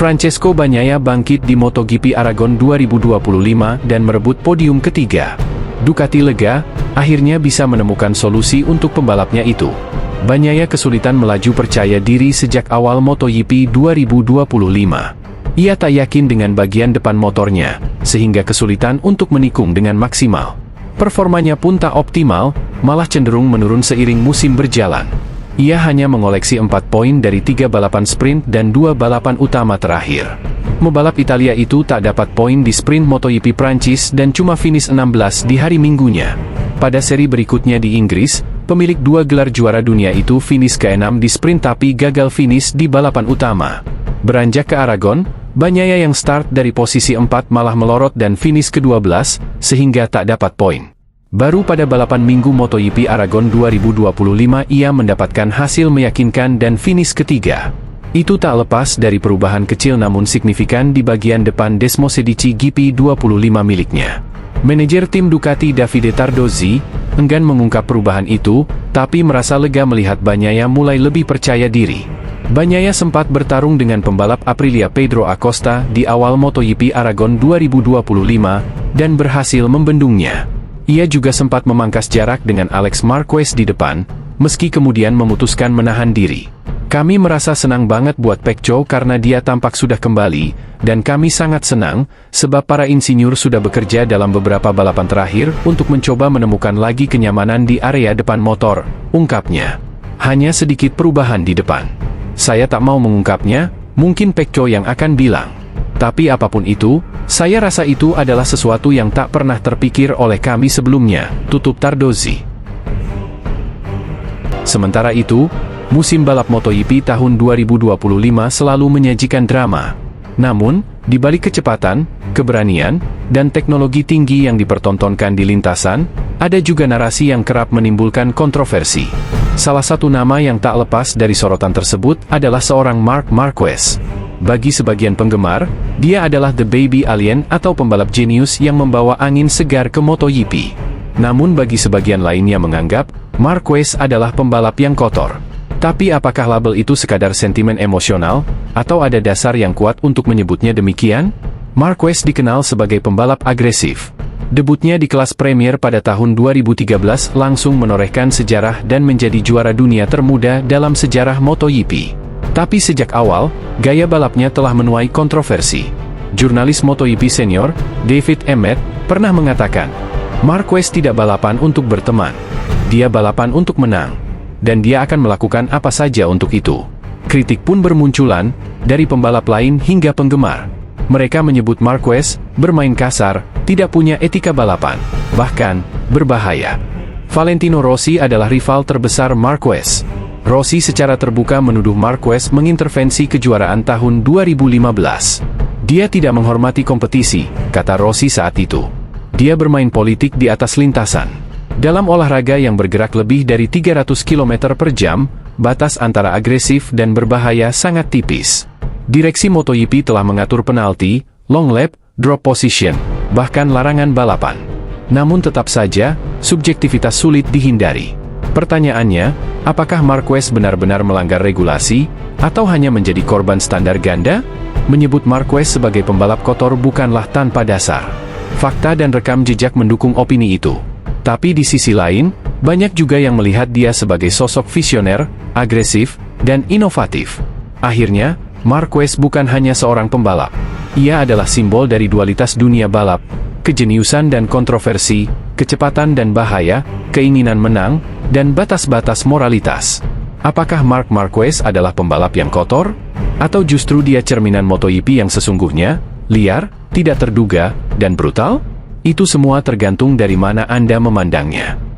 Francesco Bagnaia bangkit di MotoGP Aragon 2025 dan merebut podium ketiga. Ducati lega, akhirnya bisa menemukan solusi untuk pembalapnya itu. Bagnaia kesulitan melaju percaya diri sejak awal MotoGP 2025. Ia tak yakin dengan bagian depan motornya, sehingga kesulitan untuk menikung dengan maksimal. Performanya pun tak optimal, malah cenderung menurun seiring musim berjalan. Ia hanya mengoleksi 4 poin dari 3 balapan sprint dan 2 balapan utama terakhir. Pebalap Italia itu tak dapat poin di sprint MotoGP Prancis dan cuma finish 16 di hari Minggunya. Pada seri berikutnya di Inggris, pemilik 2 gelar juara dunia itu finish ke-6 di sprint tapi gagal finish di balapan utama. Beranjak ke Aragon, Bagnaia yang start dari posisi 4 malah melorot dan finish ke-12, sehingga tak dapat poin. Baru pada balapan Minggu MotoGP Aragon 2025 ia mendapatkan hasil meyakinkan dan finish ketiga. Itu tak lepas dari perubahan kecil namun signifikan di bagian depan Desmosedici GP25 miliknya. Manajer tim Ducati Davide Tardozzi enggan mengungkap perubahan itu, tapi merasa lega melihat Bagnaia mulai lebih percaya diri. Bagnaia sempat bertarung dengan pembalap Aprilia Pedro Acosta di awal MotoGP Aragon 2025 dan berhasil membendungnya. Ia juga sempat memangkas jarak dengan Alex Marquez di depan, meski kemudian memutuskan menahan diri. Kami merasa senang banget buat Pecco karena dia tampak sudah kembali, dan kami sangat senang, sebab para insinyur sudah bekerja dalam beberapa balapan terakhir untuk mencoba menemukan lagi kenyamanan di area depan motor, ungkapnya. Hanya sedikit perubahan di depan. Saya tak mau mengungkapnya, mungkin Pecco yang akan bilang. Tapi apapun itu, saya rasa itu adalah sesuatu yang tak pernah terpikir oleh kami sebelumnya, tutup Tardozzi. Sementara itu, musim balap MotoGP tahun 2025 selalu menyajikan drama. Namun, di balik kecepatan, keberanian, dan teknologi tinggi yang dipertontonkan di lintasan, ada juga narasi yang kerap menimbulkan kontroversi. Salah satu nama yang tak lepas dari sorotan tersebut adalah seorang Marc Marquez. Bagi sebagian penggemar, dia adalah the baby alien atau pembalap jenius yang membawa angin segar ke MotoGP. Namun bagi sebagian lainnya menganggap, Marquez adalah pembalap yang kotor. Tapi apakah label itu sekadar sentimen emosional, atau ada dasar yang kuat untuk menyebutnya demikian? Marquez dikenal sebagai pembalap agresif. Debutnya di kelas Premier pada tahun 2013 langsung menorehkan sejarah dan menjadi juara dunia termuda dalam sejarah MotoGP. Tapi sejak awal, gaya balapnya telah menuai kontroversi. Jurnalis MotoGP senior, David Emmett, pernah mengatakan, Marquez tidak balapan untuk berteman. Dia balapan untuk menang. Dan dia akan melakukan apa saja untuk itu. Kritik pun bermunculan, dari pembalap lain hingga penggemar. Mereka menyebut Marquez bermain kasar, tidak punya etika balapan, bahkan berbahaya. Valentino Rossi adalah rival terbesar Marquez. Rossi secara terbuka menuduh Marquez mengintervensi kejuaraan tahun 2015. Dia tidak menghormati kompetisi, kata Rossi saat itu. Dia bermain politik di atas lintasan. Dalam olahraga yang bergerak lebih dari 300 km per jam, batas antara agresif dan berbahaya sangat tipis. Direksi MotoGP telah mengatur penalti, long lap, drop position, bahkan larangan balapan. Namun tetap saja, subjektivitas sulit dihindari. Pertanyaannya, apakah Marquez benar-benar melanggar regulasi, atau hanya menjadi korban standar ganda? Menyebut Marquez sebagai pembalap kotor bukanlah tanpa dasar. Fakta dan rekam jejak mendukung opini itu. Tapi di sisi lain, banyak juga yang melihat dia sebagai sosok visioner, agresif, dan inovatif. Akhirnya, Marquez bukan hanya seorang pembalap. Ia adalah simbol dari dualitas dunia balap, kejeniusan dan kontroversi, kecepatan dan bahaya, keinginan menang, dan batas-batas moralitas. Apakah Marc Marquez adalah pembalap yang kotor? Atau justru dia cerminan MotoGP yang sesungguhnya, liar, tidak terduga, dan brutal? Itu semua tergantung dari mana Anda memandangnya.